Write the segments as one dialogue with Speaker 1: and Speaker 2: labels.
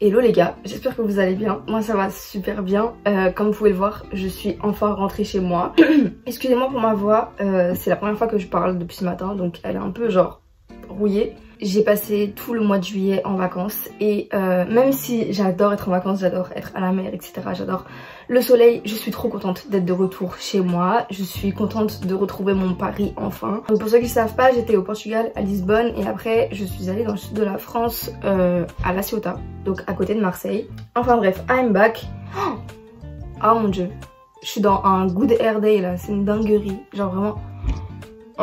Speaker 1: Hello les gars, j'espère que vous allez bien. Moi ça va super bien. Comme vous pouvez le voir, je suis enfin rentrée chez moi. Excusez-moi pour ma voix, c'est la première fois que je parle depuis ce matin, donc elle est un peu genre rouillée. J'ai passé tout le mois de juillet en vacances et même si j'adore être en vacances, j'adore être à la mer, etc. J'adore le soleil, je suis trop contente d'être de retour chez moi. Je suis contente de retrouver mon Paris enfin. Donc pour ceux qui ne savent pas, j'étais au Portugal, à Lisbonne et après je suis allée dans le sud de la France, à La Ciotat, donc à côté de Marseille. Enfin bref, I'm back. Oh mon dieu, je suis dans un good hair day là, c'est une dinguerie, genre vraiment...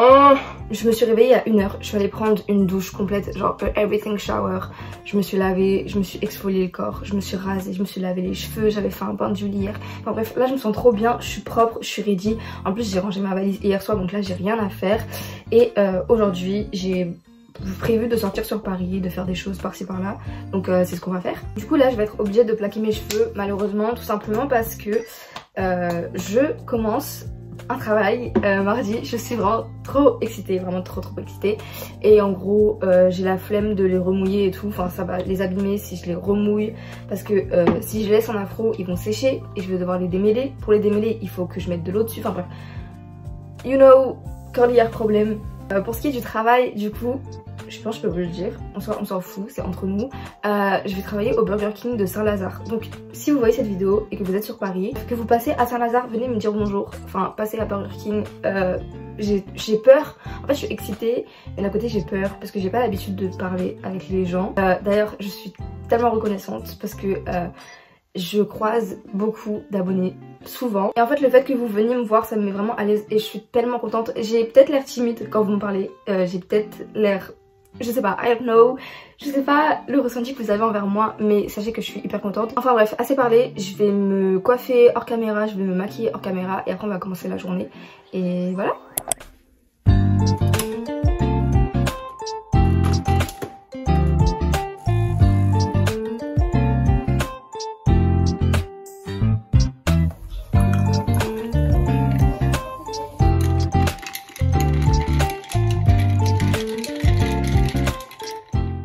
Speaker 1: Oh, je me suis réveillée à 1h, je suis allée prendre une douche complète, genre everything shower. Je me suis lavée, je me suis exfolié le corps, je me suis rasée, je me suis lavé les cheveux, j'avais fait un bain d'huile hier. Enfin bref, là je me sens trop bien, je suis propre, je suis ready. En plus j'ai rangé ma valise hier soir, donc là j'ai rien à faire. Et aujourd'hui j'ai prévu de sortir sur Paris, de faire des choses par-ci par-là. Donc c'est ce qu'on va faire. Du coup là je vais être obligée de plaquer mes cheveux, malheureusement, tout simplement parce que je commence un travail mardi. Je suis vraiment trop excitée, vraiment trop excitée. Et en gros j'ai la flemme de les remouiller et tout, enfin ça va les abîmer si je les remouille, parce que si je laisse en afro ils vont sécher et je vais devoir les démêler. Pour les démêler il faut que je mette de l'eau dessus, enfin bref, you know, curly hair problème. Pour ce qui est du travail, du coup je pense que je peux vous le dire, on s'en fout, c'est entre nous. Je vais travailler au Burger King de Saint-Lazare. Donc si vous voyez cette vidéo et que vous êtes sur Paris, que vous passez à Saint-Lazare, venez me dire bonjour. Enfin, passez à Burger King. J'ai peur, en fait je suis excitée et d'un côté j'ai peur parce que j'ai pas l'habitude de parler avec les gens. D'ailleurs je suis tellement reconnaissante parce que je croise beaucoup d'abonnés souvent. Et en fait le fait que vous veniez me voir ça me met vraiment à l'aise et je suis tellement contente. J'ai peut-être l'air timide quand vous me parlez, j'ai peut-être l'air... je sais pas, I don't know, je sais pas le ressenti que vous avez envers moi, mais sachez que je suis hyper contente. Enfin bref, assez parlé, je vais me coiffer hors caméra, je vais me maquiller hors caméra et après on va commencer la journée. Et voilà.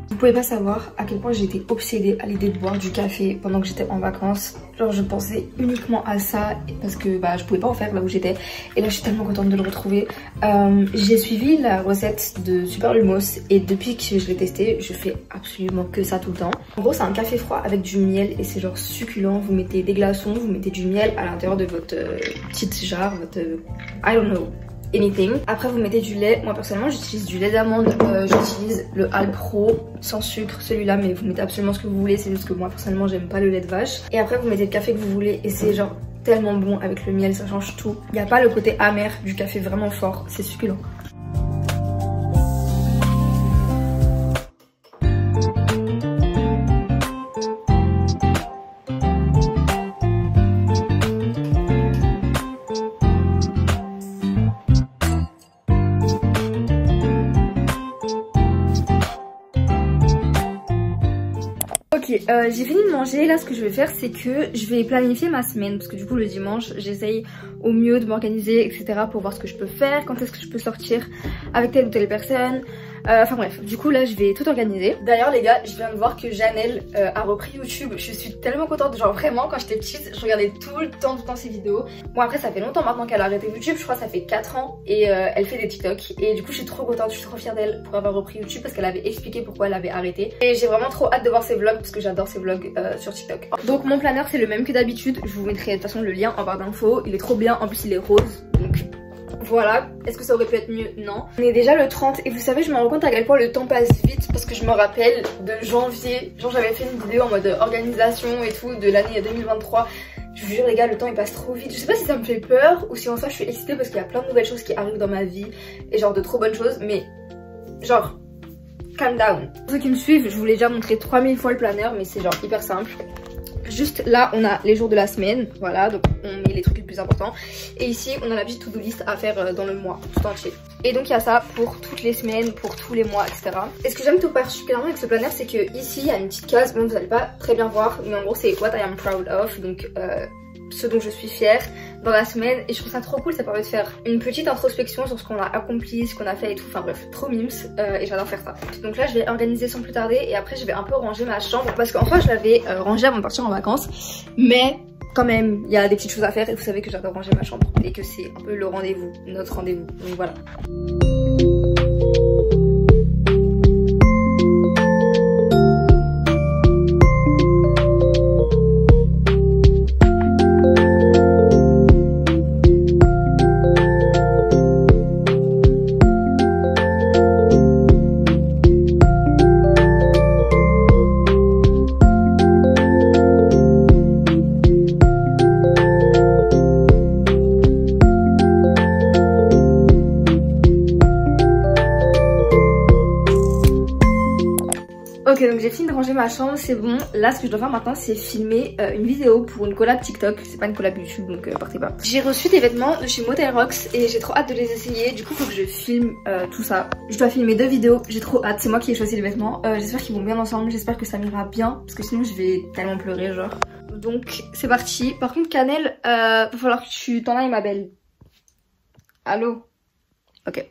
Speaker 1: Vous pouvez pas savoir à quel point j'étais obsédée à l'idée de boire du café pendant que j'étais en vacances. Genre je pensais uniquement à ça parce que bah je pouvais pas en faire là où j'étais. Et là je suis tellement contente de le retrouver. J'ai suivi la recette de Super Lumos et depuis que je l'ai testé, je fais absolument que ça tout le temps. En gros c'est un café froid avec du miel et c'est genre succulent. Vous mettez des glaçons, vous mettez du miel à l'intérieur de votre petite jarre, votre I don't know, anything. Après vous mettez du lait. Moi personnellement j'utilise du lait d'amande, j'utilise le Alpro sans sucre, celui-là, mais vous mettez absolument ce que vous voulez, c'est juste que moi personnellement j'aime pas le lait de vache. Et après vous mettez le café que vous voulez et c'est genre tellement bon avec le miel, ça change tout. Il n'y a pas le côté amer du café vraiment fort, c'est succulent. Ok, j'ai fini de manger. Là ce que je vais faire c'est que je vais planifier ma semaine parce que du coup le dimanche j'essaye au mieux de m'organiser, etc. pour voir ce que je peux faire, quand est-ce que je peux sortir avec telle ou telle personne. Enfin bref, du coup là je vais tout organiser. D'ailleurs les gars, je viens de voir que Janelle a repris YouTube. Je suis tellement contente, genre vraiment quand j'étais petite je regardais tout le temps ses vidéos. Bon après ça fait longtemps maintenant qu'elle a arrêté YouTube, je crois que ça fait 4 ans et elle fait des TikTok. Et du coup je suis trop contente, je suis trop fière d'elle pour avoir repris YouTube parce qu'elle avait expliqué pourquoi elle avait arrêté. Et j'ai vraiment trop hâte de voir ses vlogs parce que j'adore ses vlogs sur TikTok. Donc mon planeur c'est le même que d'habitude, je vous mettrai de toute façon le lien en barre d'infos. Il est trop bien, en plus il est rose, donc... voilà, est-ce que ça aurait pu être mieux? Non. On est déjà le 30 et vous savez je me rends compte à quel point le temps passe vite parce que je me rappelle de janvier, genre j'avais fait une vidéo en mode organisation et tout de l'année 2023. Je vous jure les gars, le temps il passe trop vite. Je sais pas si ça me fait peur ou si en soi je suis excitée parce qu'il y a plein de nouvelles choses qui arrivent dans ma vie et genre de trop bonnes choses, mais genre calm down. Pour ceux qui me suivent, je vous l'ai déjà montré 3000 fois le planeur, mais c'est genre hyper simple. Juste là on a les jours de la semaine, voilà, donc on met les trucs les plus importants. Et ici on a la petite to-do list à faire dans le mois tout entier. Et donc il y a ça pour toutes les semaines, pour tous les mois, etc. Et ce que j'aime tout particulièrement avec ce planner c'est que ici il y a une petite case, bon vous allez pas très bien voir, mais en gros c'est what I am proud of. Donc ce dont je suis fière dans la semaine et je trouve ça trop cool, ça permet de faire une petite introspection sur ce qu'on a accompli, ce qu'on a fait et tout, enfin bref, trop mimes et j'adore faire ça. Donc là je vais organiser sans plus tarder et après je vais un peu ranger ma chambre parce qu'en soi je l'avais rangée avant de partir en vacances, mais quand même il y a des petites choses à faire et vous savez que j'adore ranger ma chambre et que c'est un peu le rendez-vous, notre rendez-vous, donc voilà. Ok, donc j'ai fini de ranger ma chambre, c'est bon. Là ce que je dois faire maintenant c'est filmer une vidéo pour une collab TikTok. C'est pas une collab YouTube donc partez pas. J'ai reçu des vêtements de chez Motel Rocks et j'ai trop hâte de les essayer. Du coup faut que je filme tout ça. Je dois filmer 2 vidéos, j'ai trop hâte. C'est moi qui ai choisi les vêtements. J'espère qu'ils vont bien ensemble, j'espère que ça m'ira bien parce que sinon je vais tellement pleurer genre. Donc c'est parti. Par contre Cannelle, va falloir que tu t'en ailles ma belle. Allô? Ok.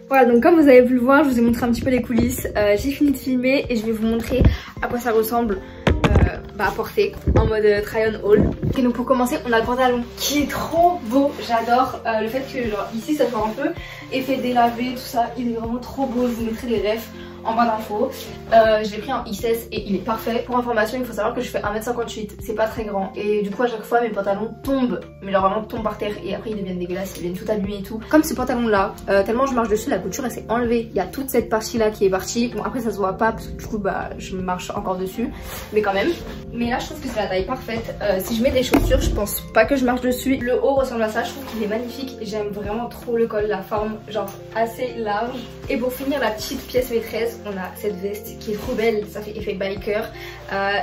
Speaker 1: Voilà, donc comme vous avez pu le voir, je vous ai montré un petit peu les coulisses. J'ai fini de filmer et je vais vous montrer à quoi ça ressemble à porter en mode try on haul. Et donc pour commencer, on a le pantalon qui est trop beau, j'adore le fait que genre ici ça soit un peu effet délavé, tout ça, il est vraiment trop beau. Je vous mettrai les refs en bas d'infos. Je l'ai pris en XS et il est parfait. Pour information, il faut savoir que je fais 1m58, c'est pas très grand. Et du coup à chaque fois mes pantalons tombent, mais genre vraiment tombent par terre et après ils deviennent dégueulasses, ils deviennent tout abîmés et tout. Comme ce pantalon là, tellement je marche dessus, la couture elle s'est enlevée. Il y a toute cette partie là qui est partie. Bon après ça se voit pas parce que du coup bah je marche encore dessus, mais quand même. Mais là je trouve que c'est la taille parfaite. Si je mets des chaussures, je pense pas que je marche dessus. Le haut ressemble à ça, je trouve qu'il est magnifique. J'aime vraiment trop le col, la forme genre assez large. Et pour finir la petite pièce maîtresse, on a cette veste qui est trop belle, ça fait effet biker.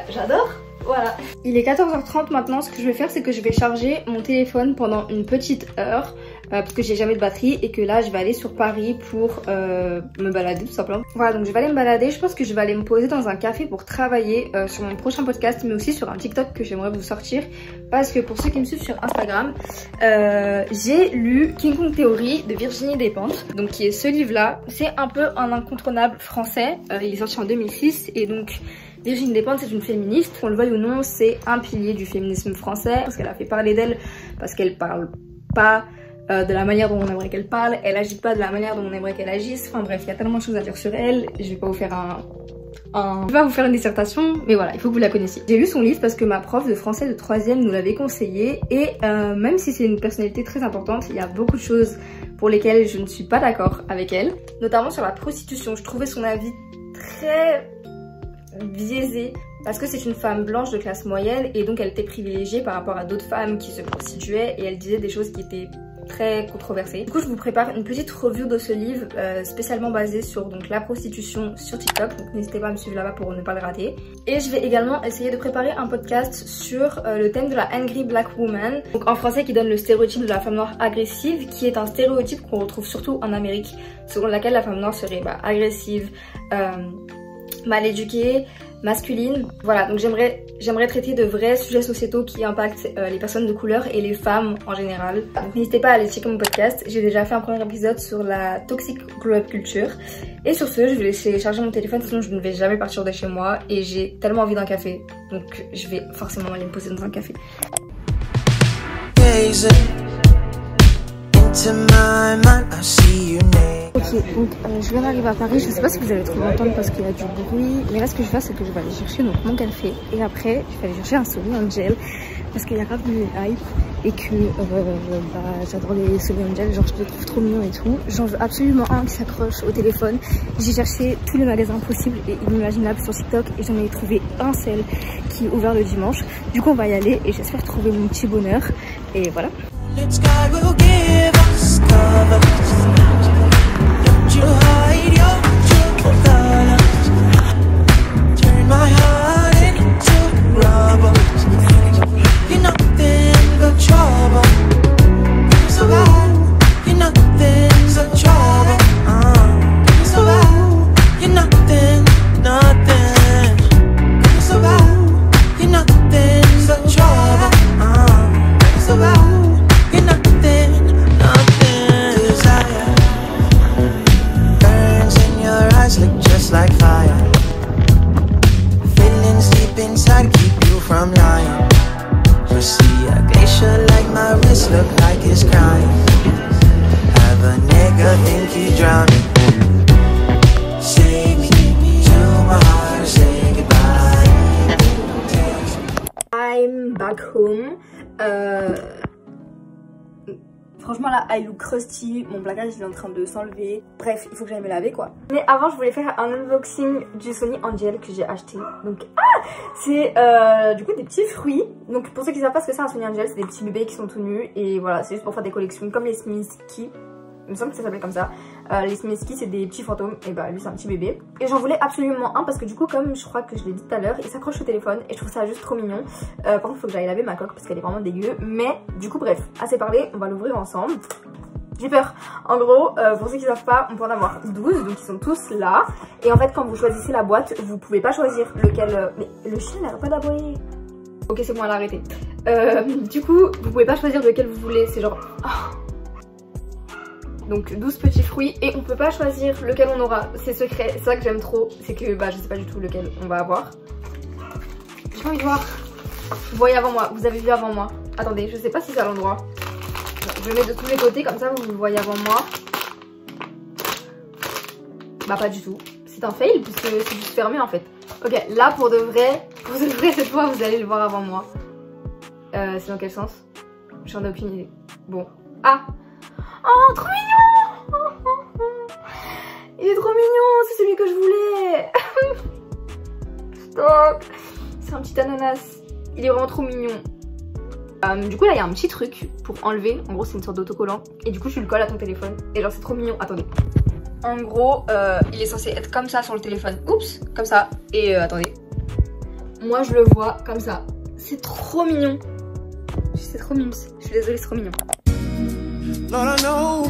Speaker 1: J'adore. Voilà. Il est 14h30 maintenant. Ce que je vais faire, c'est que je vais charger mon téléphone pendant une petite heure parce que j'ai jamais de batterie et que là je vais aller sur Paris pour me balader tout simplement. Voilà, donc je vais aller me balader. Je pense que je vais aller me poser dans un café pour travailler sur mon prochain podcast, mais aussi sur un TikTok que j'aimerais vous sortir parce que pour ceux qui me suivent sur Instagram, j'ai lu King Kong Theory de Virginie Despentes, donc qui est ce livre là. C'est un peu un incontournable français. Il est sorti en 2006 et donc Virginie Despentes c'est une féministe, qu'on le veuille ou non, c'est un pilier du féminisme français parce qu'elle a fait parler d'elle, parce qu'elle parle pas de la manière dont on aimerait qu'elle parle, elle agit pas de la manière dont on aimerait qu'elle agisse, enfin bref, il y a tellement de choses à dire sur elle, je vais pas vous faire je vais pas vous faire une dissertation, mais voilà, il faut que vous la connaissiez. J'ai lu son livre parce que ma prof de français de 3e nous l'avait conseillé et même si c'est une personnalité très importante, il y a beaucoup de choses pour lesquelles je ne suis pas d'accord avec elle, notamment sur la prostitution. Je trouvais son avis très biaisée parce que c'est une femme blanche de classe moyenne et donc elle était privilégiée par rapport à d'autres femmes qui se prostituaient et elle disait des choses qui étaient très controversées. Du coup je vous prépare une petite review de ce livre spécialement basée sur donc la prostitution sur TikTok, donc n'hésitez pas à me suivre là-bas pour ne pas le rater. Et je vais également essayer de préparer un podcast sur le thème de la Angry Black Woman, donc en français qui donne le stéréotype de la femme noire agressive, qui est un stéréotype qu'on retrouve surtout en Amérique, selon laquelle la femme noire serait agressive, mal éduquée, masculine. Voilà, donc j'aimerais traiter de vrais sujets sociétaux qui impactent les personnes de couleur et les femmes en général. Donc n'hésitez pas à aller checker mon podcast, j'ai déjà fait un premier épisode sur la toxic glow up culture. Et sur ce, je vais laisser charger mon téléphone sinon je ne vais jamais partir de chez moi et j'ai tellement envie d'un café, donc je vais forcément aller me poser dans un café. Ok, donc je viens d'arriver à Paris, je sais pas si vous allez trop m'entendre parce qu'il y a du bruit, mais là ce que je vais faire c'est que je vais aller chercher donc mon café et après je vais aller chercher un Sony Angel parce qu'il y a grave du hype et que j'adore les Sony Angel, genre je les trouve trop mignons et tout. J'en veux absolument un qui s'accroche au téléphone. J'ai cherché tous les magasins possibles et inimaginables sur TikTok et j'en ai trouvé un seul qui est ouvert le dimanche. Du coup on va y aller et j'espère trouver mon petit bonheur et voilà. Let's go, we'll give us cover. Don't you hide your true colors. Turn my heart into rubber. You're nothing but trouble. So bad. You're nothing but trouble. So bad. You're
Speaker 2: is crying. Have a nigga think he drowning. Say me to my heart, say goodbye.
Speaker 1: I'm back home. Franchement là, I look crusty, mon placage il est en train de s'enlever. Bref, il faut que j'aille me laver quoi. Mais avant je voulais faire un unboxing du Sony Angel que j'ai acheté. Donc c'est du coup des petits fruits. Donc pour ceux qui savent pas ce que c'est un Sony Angel, c'est des petits bébés qui sont tout nus. Et voilà, c'est juste pour faire des collections comme les Sminsky. Il me semble que ça s'appelait comme ça. Les Sminsky c'est des petits fantômes. Et bah lui c'est un petit bébé. Et j'en voulais absolument un parce que du coup comme je crois que je l'ai dit tout à l'heure, il s'accroche au téléphone et je trouve ça juste trop mignon. Par contre il faut que j'aille laver ma coque parce qu'elle est vraiment dégueu. Mais du coup bref, assez parlé, on va l'ouvrir ensemble. J'ai peur. En gros, pour ceux qui savent pas, on peut en avoir 12, donc ils sont tous là. Et en fait quand vous choisissez la boîte, vous pouvez pas choisir lequel... Mais le chien n'arrête pas d'aboyer. Ok c'est bon, elle a arrêté. Du coup, vous pouvez pas choisir lequel vous voulez, c'est genre... Donc 12 petits fruits et on peut pas choisir lequel on aura, c'est secret, c'est ça que j'aime trop, c'est que bah je sais pas du tout lequel on va avoir. J'ai envie de voir, vous voyez avant moi, vous avez vu avant moi. Attendez, je sais pas si c'est à l'endroit. Je le mets de tous les côtés comme ça vous le voyez avant moi. Bah pas du tout, c'est un fail puisque c'est juste fermé en fait. Ok, là pour de vrai cette fois vous allez le voir avant moi. C'est dans quel sens? J'en ai aucune idée. Bon, oh, trop mignon! Il est trop mignon, c'est celui que je voulais. Stop. C'est un petit ananas. Il est vraiment trop mignon. Du coup là il y a un petit truc pour enlever. En gros c'est une sorte d'autocollant. Et du coup tu le colles à ton téléphone. Et genre c'est trop mignon. Attendez. En gros il est censé être comme ça sur le téléphone. Oups, comme ça. Et attendez. Moi je le vois comme ça. C'est trop mignon. C'est trop mignon. Je suis désolée, c'est trop mignon.
Speaker 2: Lord, I know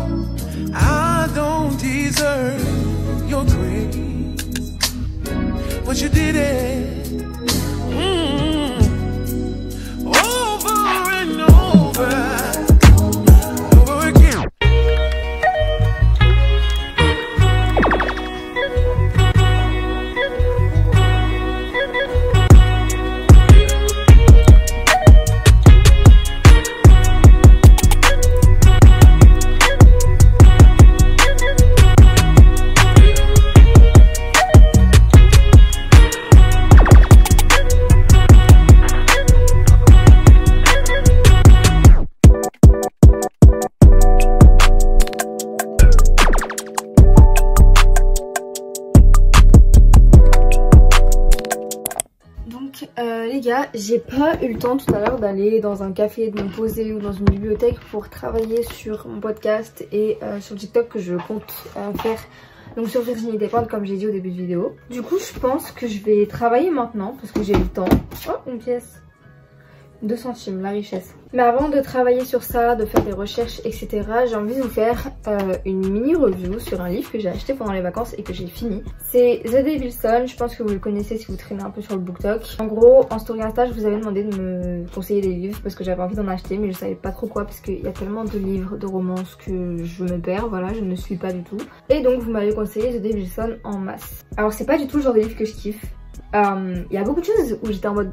Speaker 2: I don't deserve your grace, but you did it over and over again.
Speaker 1: Les gars, j'ai pas eu le temps tout à l'heure d'aller dans un café, de me poser ou dans une bibliothèque pour travailler sur mon podcast et sur TikTok que je compte faire. Donc sur Virginité Pointe comme j'ai dit au début de vidéo. Du coup je pense que je vais travailler maintenant parce que j'ai le temps. Oh, une pièce. 2 centimes, la richesse. Mais avant de travailler sur ça, de faire des recherches, etc., j'ai envie de vous faire une mini review sur un livre que j'ai acheté pendant les vacances et que j'ai fini. C'est The Devil's Son, je pense que vous le connaissez si vous traînez un peu sur le BookTok. En gros, en story Insta, je vous avais demandé de me conseiller des livres parce que j'avais envie d'en acheter, mais je savais pas trop quoi parce qu'il y a tellement de livres, de romances que je me perds, voilà, je ne suis pas du tout. Et donc vous m'avez conseillé The Devil's Son en masse. Alors c'est pas du tout le genre de livre que je kiffe. Il y a beaucoup de choses où j'étais en mode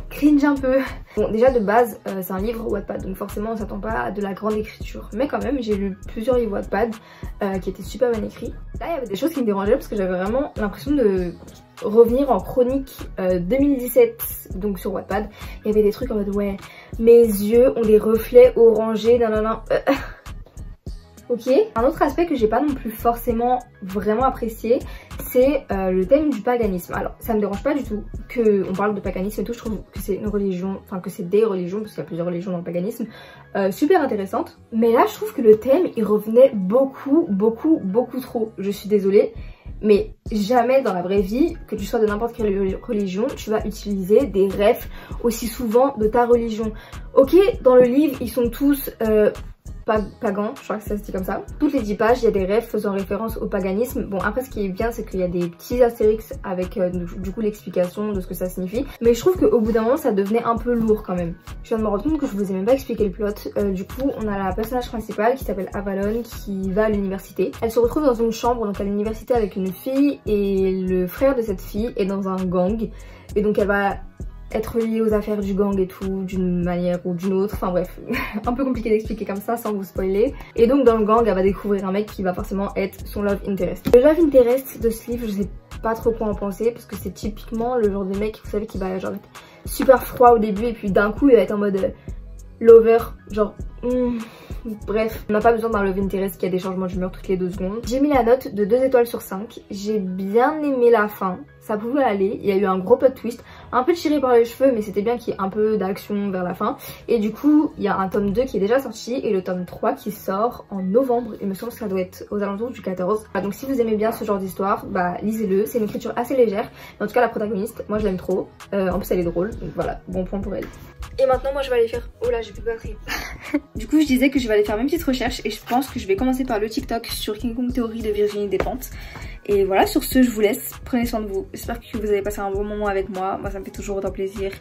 Speaker 1: cringe un peu. Bon déjà de base c'est un livre Wattpad donc forcément on s'attend pas à de la grande écriture. Mais quand même j'ai lu plusieurs livres Wattpad qui étaient super bien écrits. Là il y avait des choses qui me dérangeaient parce que j'avais vraiment l'impression de revenir en chronique 2017 donc sur Wattpad. Il y avait des trucs en mode ouais mes yeux ont des reflets orangés nanana. Ok. Un autre aspect que j'ai pas non plus forcément vraiment apprécié, c'est le thème du paganisme. Alors ça me dérange pas du tout qu'on parle de paganisme et tout, je trouve que c'est une religion, enfin que c'est des religions, parce qu'il y a plusieurs religions dans le paganisme, super intéressante. Mais là je trouve que le thème il revenait beaucoup trop, je suis désolée. Mais jamais dans la vraie vie, que tu sois de n'importe quelle religion, tu vas utiliser des refs aussi souvent de ta religion. Ok, dans le livre ils sont tous... pagans, je crois que ça se dit comme ça. Toutes les 10 pages, il y a des refs faisant référence au paganisme. Bon après ce qui est bien c'est qu'il y a des petits astérix avec du coup l'explication de ce que ça signifie. Mais je trouve qu'au bout d'un moment ça devenait un peu lourd quand même. Je viens de me rendre compte que je vous ai même pas expliqué le plot. Du coup on a la personnage principale qui s'appelle Avalon qui va à l'université. Elle se retrouve dans une chambre donc à l'université avec une fille et le frère de cette fille est dans un gang. Et donc elle va être lié aux affaires du gang et tout d'une manière ou d'une autre, enfin bref, un peu compliqué d'expliquer comme ça sans vous spoiler. Et donc dans le gang elle va découvrir un mec qui va forcément être son love interest. Le love interest de ce livre, je sais pas trop quoi en penser parce que c'est typiquement le genre de mec, vous savez, qui va genre être super froid au début et puis d'un coup il va être en mode lover, genre bref, on n'a pas besoin d'un love interest qui a des changements d'humeur toutes les 2 secondes. J'ai mis la note de 2 étoiles sur 5. J'ai bien aimé la fin, ça pouvait aller. Il y a eu un gros plot twist, un peu tiré par les cheveux, mais c'était bien qu'il y ait un peu d'action vers la fin. Et du coup, il y a un tome 2 qui est déjà sorti et le tome 3 qui sort en novembre. Il me semble que ça doit être aux alentours du 14. Donc si vous aimez bien ce genre d'histoire, bah lisez-le. C'est une écriture assez légère, mais en tout cas la protagoniste, moi je l'aime trop. En plus elle est drôle, donc voilà, bon point pour elle. Et maintenant moi je vais aller faire... Oh là, j'ai plus de batterie. Du coup je disais que je vais aller faire mes petites recherches et je pense que je vais commencer par le TikTok sur King Kong Theory de Virginie Despentes. Et voilà, sur ce je vous laisse, prenez soin de vous. J'espère que vous avez passé un bon moment avec moi. Moi ça me fait toujours autant plaisir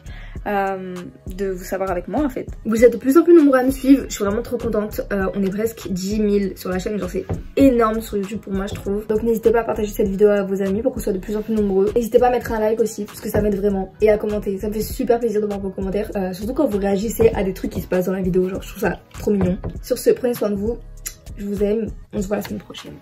Speaker 1: de vous savoir avec moi en fait. Vous êtes de plus en plus nombreux à me suivre, je suis vraiment trop contente. On est presque 10 000 sur la chaîne, genre c'est énorme sur YouTube pour moi je trouve. Donc n'hésitez pas à partager cette vidéo à vos amis pour qu'on soit de plus en plus nombreux. N'hésitez pas à mettre un like aussi parce que ça m'aide vraiment. Et à commenter, ça me fait super plaisir de voir vos commentaires. Surtout quand vous réagissez à des trucs qui se passent dans la vidéo, genre je trouve ça trop mignon. Sur ce, prenez soin de vous, je vous aime, on se voit la semaine prochaine.